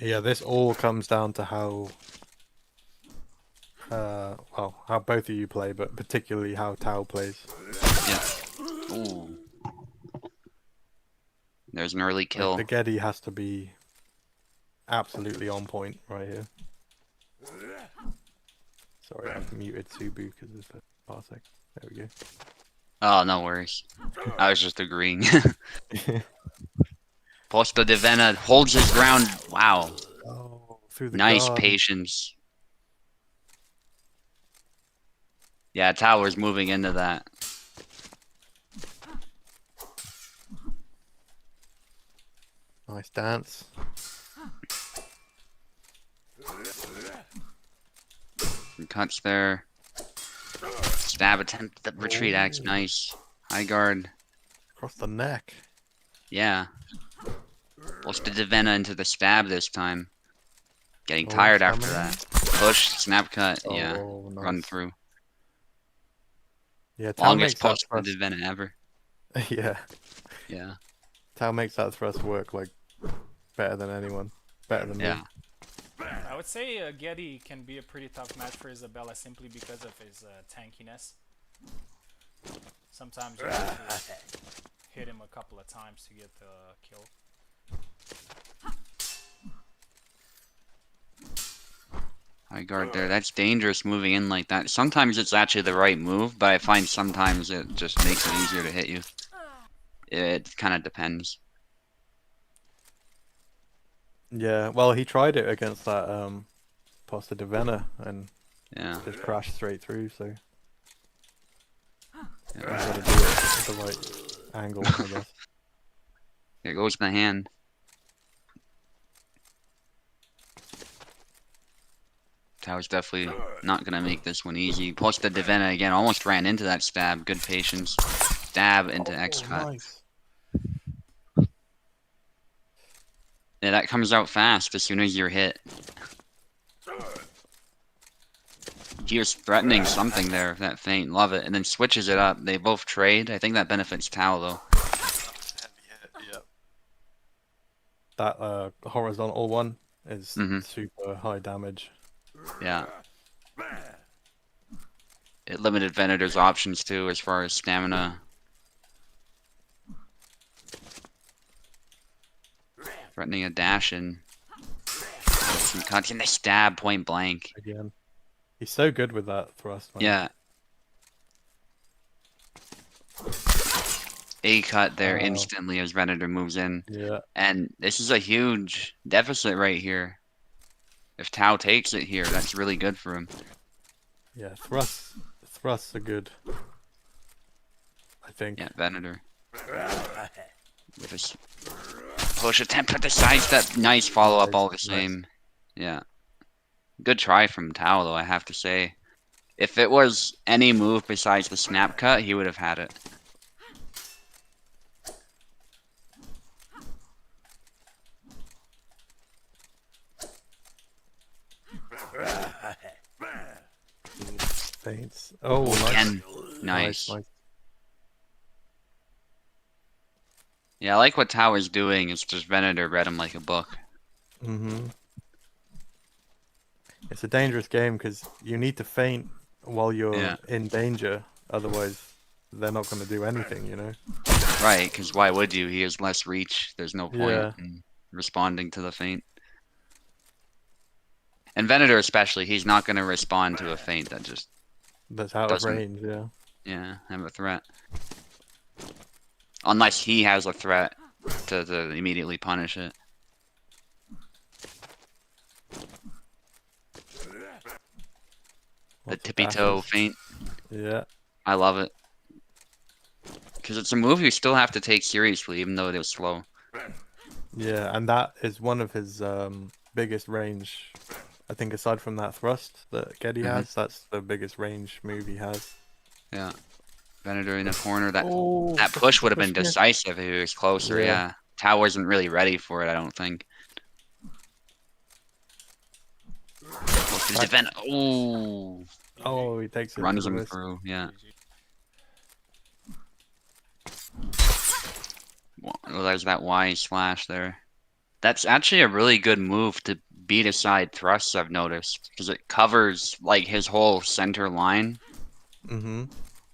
Yeah, this all comes down to how, well, how both of you play, but particularly how Tao plays. Yeah. Ooh. There's an early Like, kill. the Gedi has to be absolutely on point right here. Sorry, I've muted Subu because of the Parsec. There we go. Oh, no worries. I was just agreeing. Posto de Vena holds his ground. Wow. Oh, through the Nice guard. patience. Yeah, Tower's moving into that. Nice dance. Some cuts there. Stab attempt, the retreat axe, Oh, nice. High guard. across the neck. Yeah. Posto de Vena into the stab this time. Getting Oh, tired after stamina. that. Push, snap cut, yeah. Oh, Run nice. through. Yeah, Tao Longest makes that Posto de thrust. Vena ever. Yeah, Yeah. Tao makes that thrust work like better than anyone. Better than me. Yeah. I would say Getty can be a pretty tough match for Isabella simply because of his tankiness. Sometimes you have to hit him a couple of times to get the kill. High guard there. That's dangerous moving in like that. Sometimes it's actually the right move, but I find sometimes it just makes it easier to hit you. It kind of depends. Yeah, well, he tried it against that Posta de Vena and Yeah. just crashed straight through, so Yeah. he's got to do it at the right angle, I guess. There goes the hand. Tao's definitely not going to make this one easy. Posta de Vena again, almost ran into that stab. Good patience. Stab into X-cut. Nice. Yeah, that comes out fast as soon as you're hit. He was threatening something there, that feint. Love it. And then switches it up. They both trade. I think that benefits Tao, though. Heavy hit, yep. That horizontal one is super high damage. Yeah. It limited Venator's options, too, as far as stamina. Threatening a dash in. Some cuts in the stab, point blank. Again. He's so good with that thrust, man. Yeah. A cut there instantly as Venator moves in. Yeah. And this is a huge deficit right here. If Tao takes it here, that's really good for him. Yeah, thrusts are good. I think. Yeah, Venator. With a push attempt at the sidestep. Nice follow-up all the same. Yeah. Good try from Tao, though, I have to say. If it was any move besides the snap cut, he would have had it. Feints. Oh, nice. Again. Nice. Nice. Yeah, I like what Tao is doing. It's just Venator read him like a book. It's a dangerous game because you need to feint while you're in danger. Otherwise, they're not going to do anything, you know? Right, because why would you? He has less reach. There's no point in responding to the feint. And Venator especially, he's not going to respond to a feint that just... That's out of range, yeah. Yeah, have a threat. Unless he has a threat to immediately punish it. The tippy toe feint. Yeah. I love it. Because it's a move you still have to take seriously, even though it is slow. Yeah, and that is one of his biggest range. I think aside from that thrust that Geddy has, that's the biggest range move he has. Yeah. Venator in a corner. That push would have been decisive if he was closer, yeah. Tao wasn't really ready for it, I don't think. Ooh. Oh, he takes it. Runs him through, yeah. Well, there's that Y slash there. That's actually a really good move to beat aside thrusts, I've noticed, because it covers like his whole center line Mm-hmm.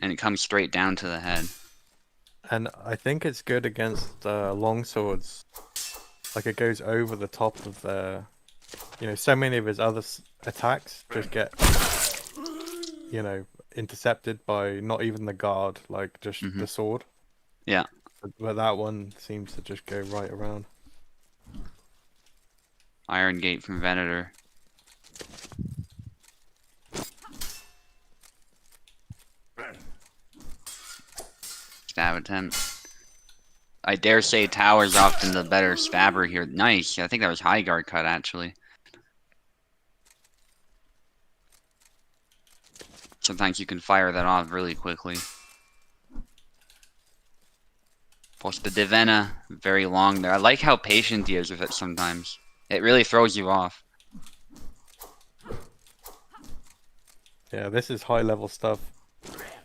and it comes straight down to the head. And I think it's good against longswords. Like it goes over the top of their, so many of his other attacks just get, intercepted by not even the guard, like just the sword. Yeah. But that one seems to just go right around. Iron Gate from Venator. Stab attempt. I dare say Tower's often the better stabber here. Nice. I think that was high guard cut, actually. Sometimes you can fire that off really quickly. Posta de Vena, very long there. I like how patient he is with it sometimes. It really throws you off. Yeah, this is high level stuff.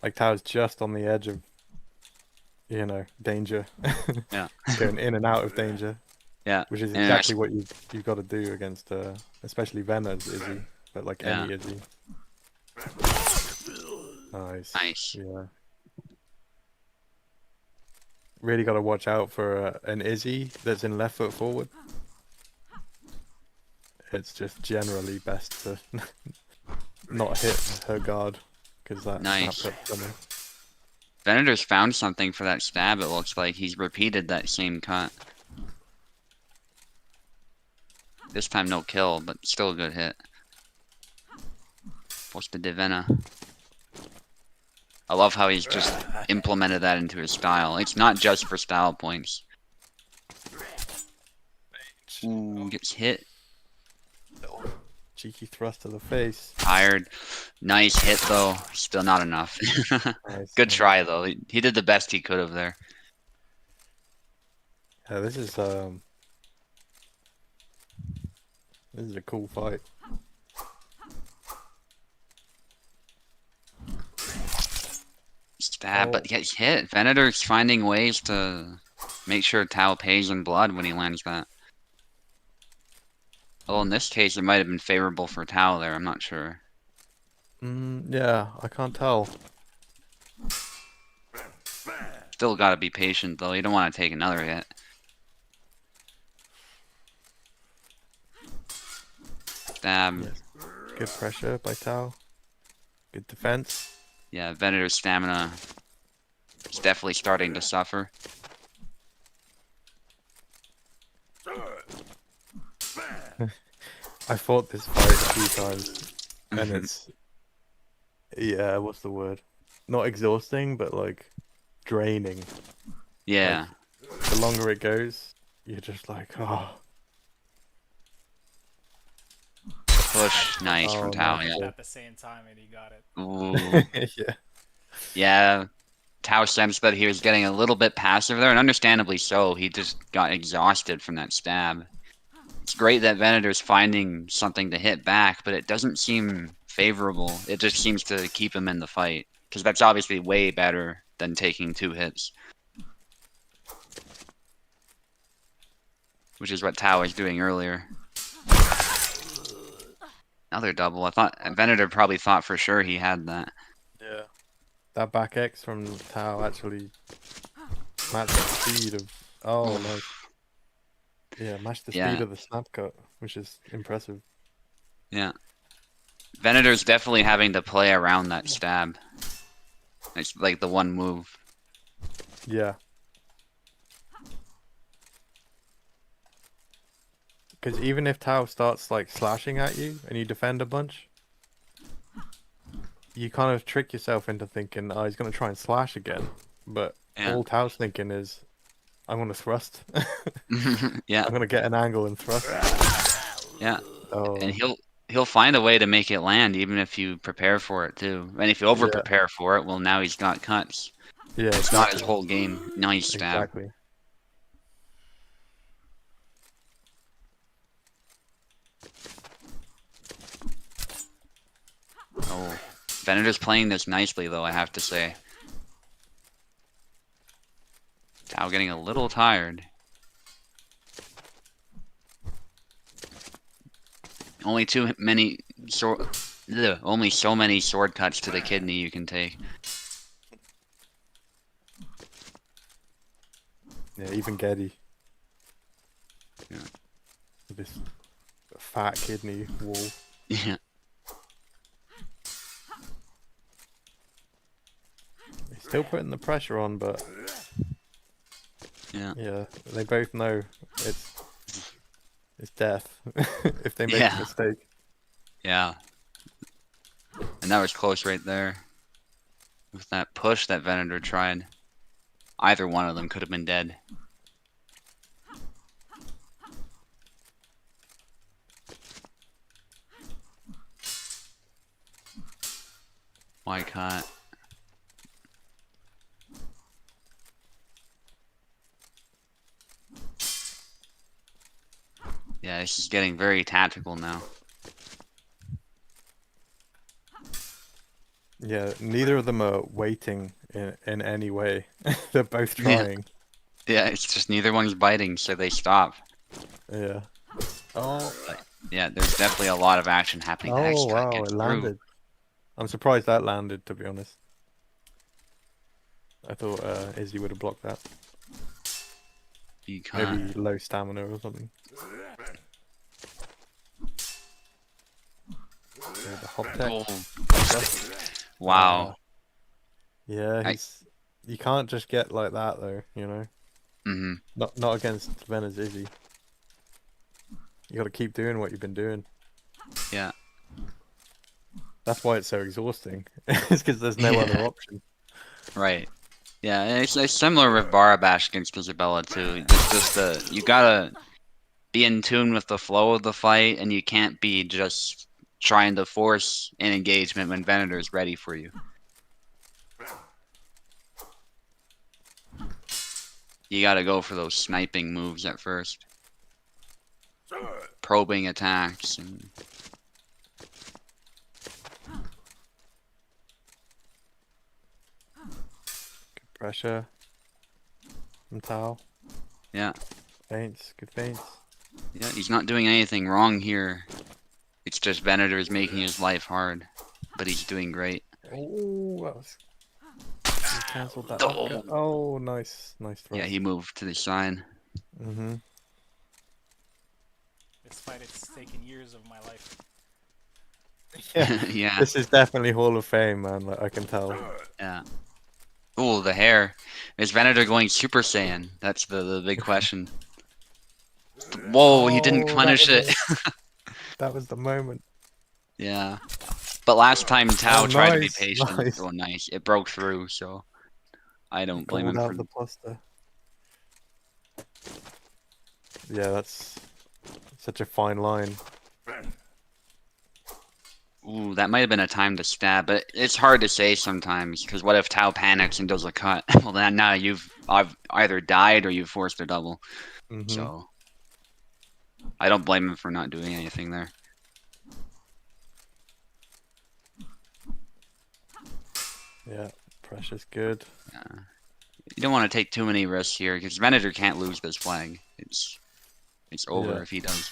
Like Tao's just on the edge of, danger. Yeah. Going in and out of danger. Yeah. Which is exactly what you've got to do against, especially Vena's Izzy, but like any Izzy. Nice. Nice. Yeah. Really got to watch out for an Izzy that's in left foot forward. It's just generally best to not hit her guard because that Nice. coming. Venator's found something for that stab, it looks like. He's repeated that same cut. This time no kill, but still a good hit. Posta de Vena. I love how he's just implemented that into his style. It's not just for style points. Ooh, gets hit. Cheeky thrust to the face. Tired. Nice hit though. Still not enough. Nice. Good try though. He did the best he could have there. Yeah, this is a cool fight. Stab, but gets hit. Venator's finding ways to make sure Tao pays in blood when he lands that. Well, in this case, it might have been favorable for Tao there. I'm not sure. Yeah, I can't tell. Still gotta be patient though. You don't want to take another hit. Stab. Yes. Good pressure by Tao. Good defense. Yeah, Venator's stamina is definitely starting to suffer. I fought this fight a few times, and it's what's the word? Not exhausting, but like draining. Yeah. Like, the longer it goes, you're just like, oh. Push, nice from Tao. Hit Yeah. at the same time and he got it. Ooh. Yeah. Yeah. Tao sensed that he was getting a little bit passive there, and understandably so. He just got exhausted from that stab. It's great that Venator's finding something to hit back, but it doesn't seem favorable. It just seems to keep him in the fight, because that's obviously way better than taking 2 hits. Which is what Tao was doing earlier. Another double. I thought Venator probably thought for sure he had that. Yeah. That back X from Tao actually matched the speed of. Oh, nice. Yeah, matched the speed of the snap cut, which is impressive. Yeah. Venator's definitely having to play around that stab. It's like the one move. Yeah. Because even if Tao starts like slashing at you and you defend a bunch, you kind of trick yourself into thinking, oh, he's going to try and slash again. But all Tao's thinking is, I'm going to thrust. Yeah. I'm going to get an angle and thrust. Yeah. Oh. And he'll find a way to make it land even if you prepare for it too. And if you over prepare for it, well, now he's got cuts. Yeah, it's not his whole game. Nice stab. Exactly. Oh, Venator's playing this nicely though, I have to say. Tao getting a little tired. Only too many only so many sword cuts to the kidney you can take. Yeah, even Geddy. Yeah. This fat kidney wall. Yeah. He's still putting the pressure on, but Yeah. they both know it's death if they make a Yeah. mistake. Yeah. And that was close right there. With that push that Venator tried. Either one of them could have been dead. Why can't? Yeah, this is getting very tactical now. Yeah, neither of them are waiting in any way. They're both trying. Yeah, it's just neither one's biting, so they stop. Yeah. Oh. Yeah, there's definitely a lot of action happening. I Oh just gotta wow, get it through. landed. I'm surprised that landed, to be honest. I thought Izzy would have blocked that. You can't. Maybe low stamina or something. Yeah, the hop tech. Oh. Wow. Yeah, you can't just get like that though, you know. Mm-hmm. Not against Vena's Izzy. You got to keep doing what you've been doing. Yeah. That's why it's so exhausting. It's because there's no other option. Right. Yeah, and it's similar with Barabash against Isabella too. It's just you gotta be in tune with the flow of the fight, and you can't be just trying to force an engagement when Venator's ready for you. You gotta go for those sniping moves at first. Probing attacks and Good pressure from Tao. yeah. Feints, good feints. Yeah, he's not doing anything wrong here. It's just Venator is making his life hard, but he's doing great. Oh, that was... He cancelled that. Oh, nice thrust. Yeah, he moved to the side. Mm-hmm. This fight is taking years of my life. Yeah. Yeah. This is definitely Hall of Fame, man. Like, I can tell. Yeah. Ooh, the hair. Is Venator going Super Saiyan? That's the big question. Whoa, he didn't punish it. That was the moment. Yeah. But last time Tao tried to be nice, patient. nice. Oh, nice. It broke through, so I don't blame him Gold out for... the plaster. Yeah, that's such a fine line. Ooh, that might have been a time to stab, but it's hard to say sometimes, because what if Tao panics and does a cut? Well, then now I've either died or you've forced a double. Mm-hmm. So I don't blame him for not doing anything there. Yeah, pressure's good. Yeah. You don't want to take too many risks here, because Venator can't lose this flag. It's over if he does.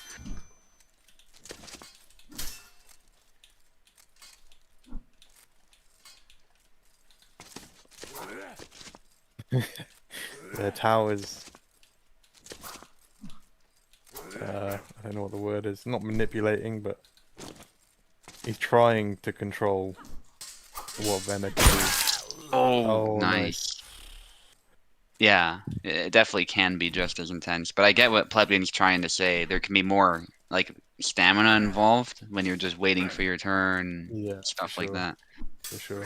The Tao is... I don't know what the word is. Not manipulating, but he's trying to control what Venator can do. Oh, nice. Yeah, it definitely can be just as intense. But I get what Plebeian's trying to say. There can be more, like, stamina involved when you're just waiting for your turn, stuff like that. For sure.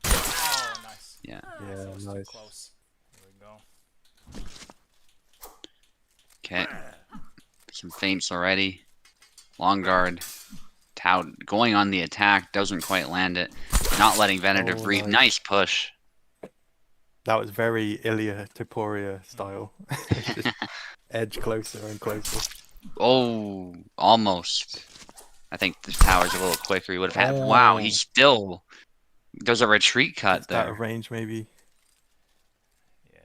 Oh, nice. Yeah. Yeah, nice. Close. Here we go. Okay. Some feints already. Long guard. Tao going on the attack, doesn't quite land it. Not letting Venator breathe. Nice push. That was very Ilya Taporia style. Just edge closer and closer. Oh, almost. I think the tower's a little quicker. He would have had. Wow, he still does a retreat cut there. Out of range, maybe. Yeah.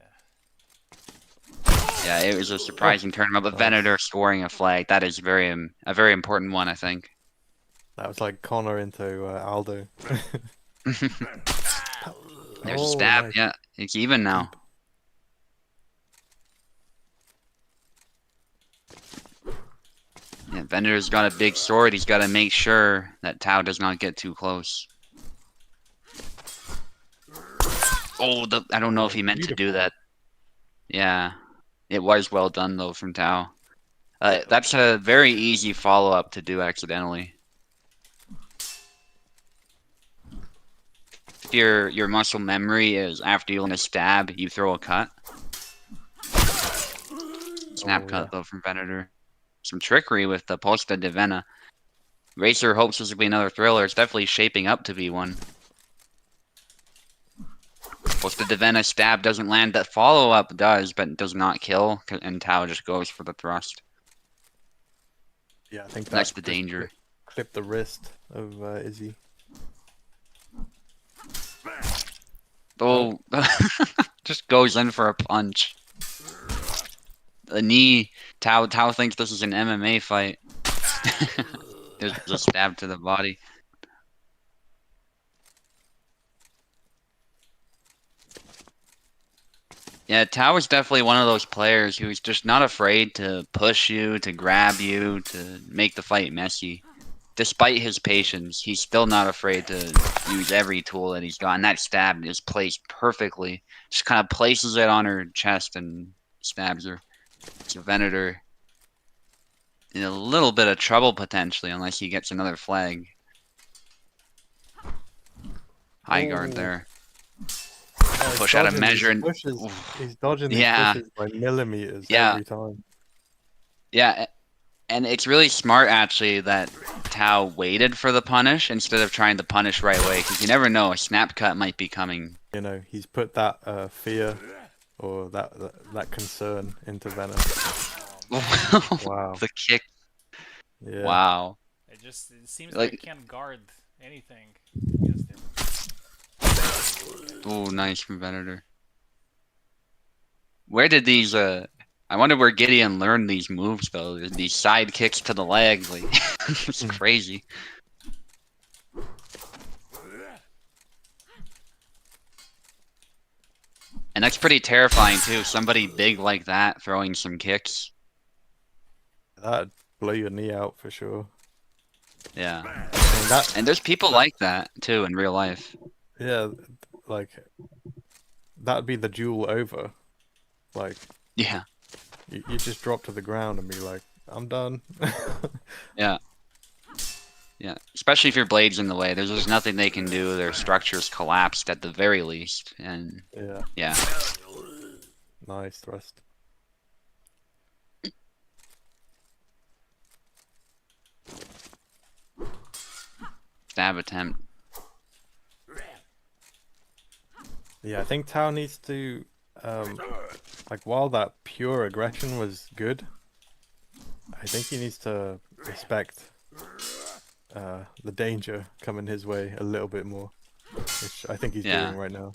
Yeah, it was a surprising tournament, but nice. Venator scoring a flag, that is a very important one, I think. That was like Connor into Aldo. There's a stab, nice. yeah, it's even now. Deep. Yeah, Venator's got a big sword, he's got to make sure that Tao does not get too close. Oh, I don't know if he meant to do that. Yeah, it was well done though from Tao. That's a very easy follow-up to do accidentally. If your muscle memory is after you learn a stab, you throw a cut. Snap cut though from Venator. Some trickery with the Posta de Vena. Racer hopes this will be another thriller. It's definitely shaping up to be one. Posta de Vena stab doesn't land. That follow-up does, but does not kill, and Tao just goes for the thrust. Yeah, I think that's the danger. Clip the wrist of Izzy. Oh, just goes in for a punch. The knee. Tao thinks this is an MMA fight. There's a stab to the body. Yeah, Tao is definitely one of those players who's just not afraid to push you, to grab you, to make the fight messy. Despite his patience, he's still not afraid to use every tool that he's got. And that stab is placed perfectly. Just kind of places it on her chest and stabs her. So Venator in a little bit of trouble potentially, unless he gets another flag. High guard there. Push out of measure and he's dodging these pushes by millimeters every time. Yeah, and it's really smart actually that Tao waited for the punish instead of trying to punish right away, because you never know, a snap cut might be coming. You know, he's put that fear or that concern into Vena. Wow. The kick. Yeah. Wow. It seems like it can't guard anything against him. Oh, nice from Venator. Where did these I wonder where Gedeon learned these moves though. These side kicks to the leg, like it's crazy. And that's pretty terrifying too. Somebody big like that throwing some kicks. That'd blow your knee out for sure. Yeah. And there's people like that too in real life. Yeah, like that'd be the duel over. Like, yeah, you just drop to the ground and be like, I'm done. Yeah. Yeah, especially if your blade's in the way. There's just nothing they can do. Their structure's collapsed at the very least. And yeah. Nice thrust. Stab attempt. Yeah, I think Tao needs to, like, while that pure aggression was good, I think he needs to respect the danger coming his way a little bit more, which I think he's doing right now.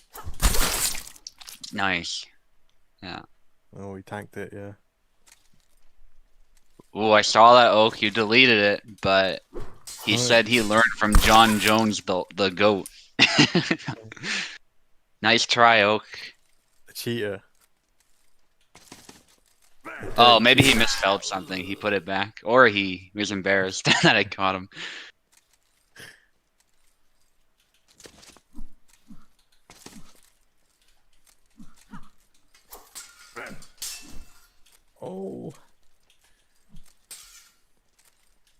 Nice. Yeah. Oh, he tanked it, yeah. Oh, I saw that, Oak. You deleted it, but he said he learned from John Jones, the GOAT. Nice try, Oak. The cheater. Oh, maybe he misspelled something. He put it back. Or he was embarrassed that I caught him. Oh.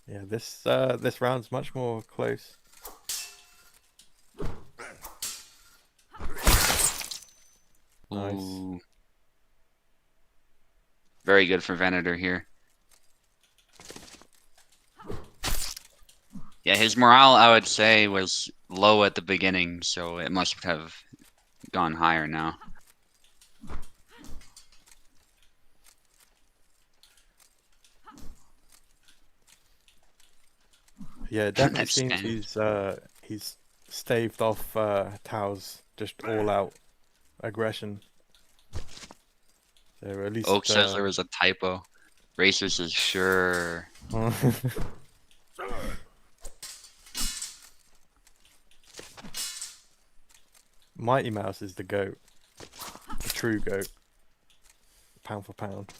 Yeah, this round's much more close. Nice. Ooh. Very good for Venator here. Yeah, his morale, I would say, was low at the beginning, so it must have gone higher now. Yeah, it definitely seems he's staved off Tao's just all-out aggression. So at least. Oak says there was a typo. Racer says sure. Mighty Mouse is the goat. The true goat. Pound for pound.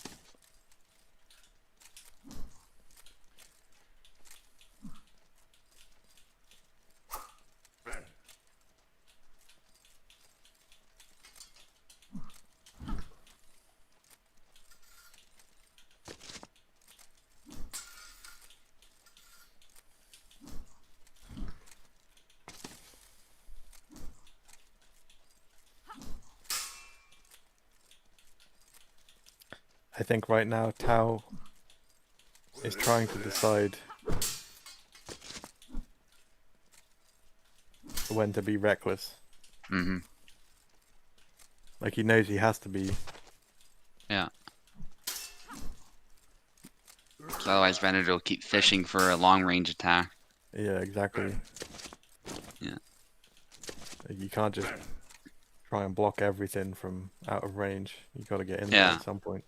I think right now Tao is trying to decide when to be reckless. Mm-hmm. Like he knows he has to be. Yeah. So otherwise Venator will keep fishing for a long range attack. Yeah, exactly. Yeah. Like, you can't just try and block everything from out of range. You got to get in there at some point.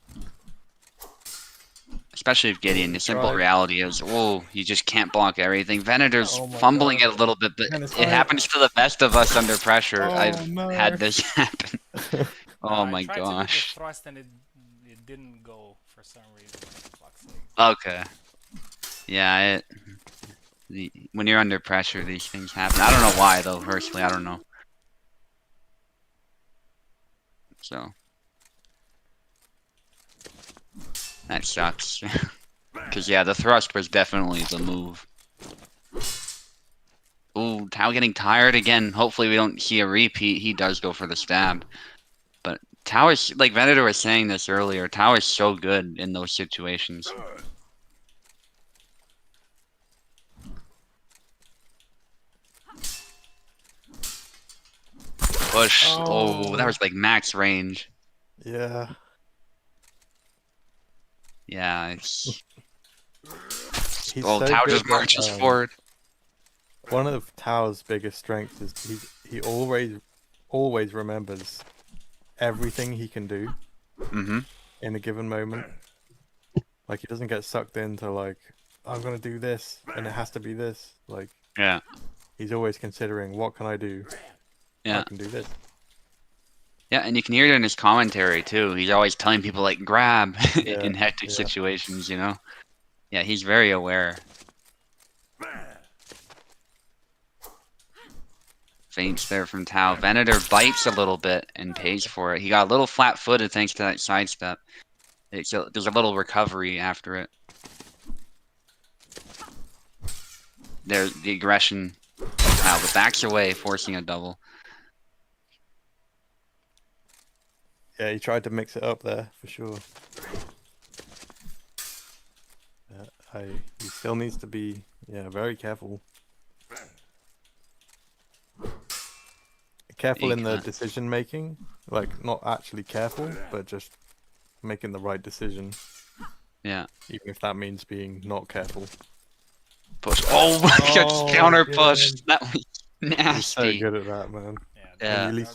Especially with Gideon, the simple reality is, you just can't block everything. Venator's fumbling it a little bit, but it happens to the best of us under pressure. I've had this happen. Oh my I tried to do the gosh. thrust and it didn't go for some reason. Fuck's sake. Okay. Yeah, when you're under pressure, these things happen. I don't know why, though, personally. I don't know. So. That sucks. Because, yeah, the thrust was definitely the move. Ooh, Tao getting tired again. Hopefully we don't see a repeat. He does go for the stab. But Tao is, like Venator was saying this earlier, Tao is so good in those situations. Push. Oh, that was like max range. Yeah. Yeah, it's... So Tao good, just marches forward. One of Tao's biggest strengths is he always remembers everything he can do in a given moment. Like he doesn't get sucked into like, I'm gonna do this and it has to be this. Like he's always considering, what can I do? I can do this. Yeah, and you can hear it in his commentary too. He's always telling people like grab in hectic situations, you know? Yeah, he's very aware. Feints there from Tao. Venator bites a little bit and pays for it. He got a little flat-footed thanks to that sidestep. There's a little recovery after it. There's the aggression. Wow, the backs away, forcing a double. Yeah, he tried to mix it up there for sure. He still needs to be very careful. Careful in the decision making, like not actually careful, but just making the right decision. Yeah. Even if that means being not careful. Push. Oh my god, counter push. That was nasty. He's so good at that, man. Yeah. When you least